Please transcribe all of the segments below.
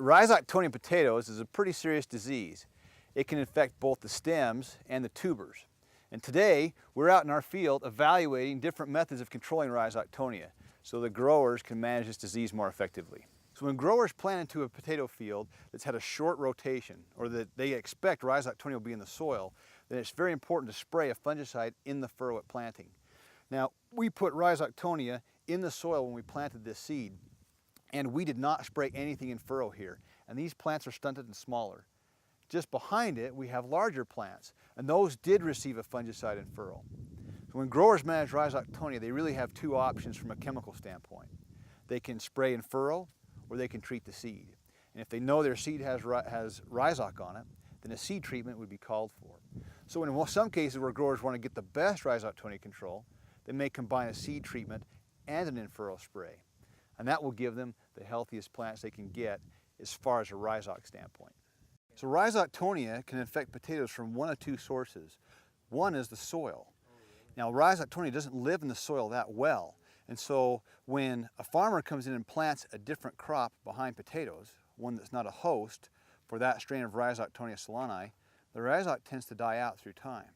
Rhizoctonia potatoes is a pretty serious disease. It can infect both the stems and the tubers. And today, we're out in our field evaluating different methods of controlling Rhizoctonia so the growers can manage this disease more effectively. So when growers plant into a potato field that's had a short rotation, or that they expect Rhizoctonia will be in the soil, then it's very important to spray a fungicide in the furrow at planting. Now, we put Rhizoctonia in the soil when we planted this seed, and we did not spray anything in furrow here. And these plants are stunted and smaller. Just behind it, we have larger plants, and those did receive a fungicide in furrow. So when growers manage Rhizoctonia, they really have two options from a chemical standpoint. They can spray in furrow, or they can treat the seed. And if they know their seed has Rhizoc on it, then a seed treatment would be called for. So in some cases where growers want to get the best Rhizoctonia control, they may combine a seed treatment and an in-furrow spray. And that will give them the healthiest plants they can get as far as a Rhizoc standpoint. So Rhizoctonia can infect potatoes from one of two sources. One is the soil. Now Rhizoctonia doesn't live in the soil that well, and so when a farmer comes in and plants a different crop behind potatoes, one that's not a host for that strain of Rhizoctonia solani, the Rhizoc tends to die out through time.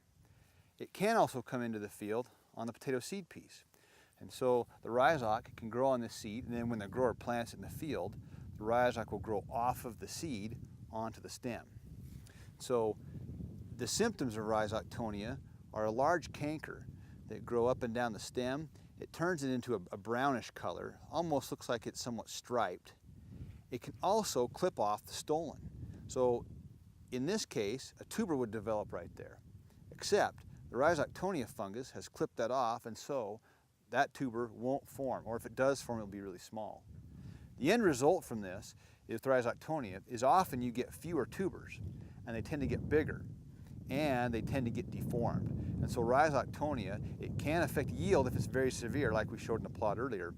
It can also come into the field on the potato seed piece. And so the Rhizoc can grow on the seed, and then when the grower plants it in the field, the Rhizoc will grow off of the seed onto the stem. So the symptoms of Rhizoctonia are a large canker that grow up and down the stem. It turns it into a brownish color, almost looks like it's somewhat striped. It can also clip off the stolon. So in this case, a tuber would develop right there, except the Rhizoctonia fungus has clipped that off, and so that tuber won't form, or if it does form, it'll be really small. The end result from this is Rhizoctonia is often you get fewer tubers, and they tend to get bigger, and they tend to get deformed. And so Rhizoctonia, it can affect yield if it's very severe, like we showed in the plot earlier,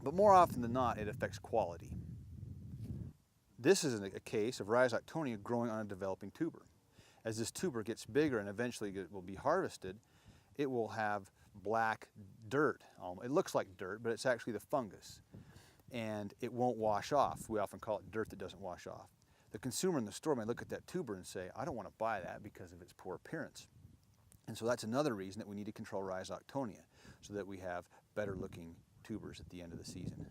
but more often than not, it affects quality. This is a case of Rhizoctonia growing on a developing tuber. As this tuber gets bigger and eventually it will be harvested, it will have black dirt. It looks like dirt, but it's actually the fungus. And it won't wash off. We often call it dirt that doesn't wash off. The consumer in the store may look at that tuber and say, I don't want to buy that because of its poor appearance. And so that's another reason that we need to control Rhizoctonia, so that we have better looking tubers at the end of the season.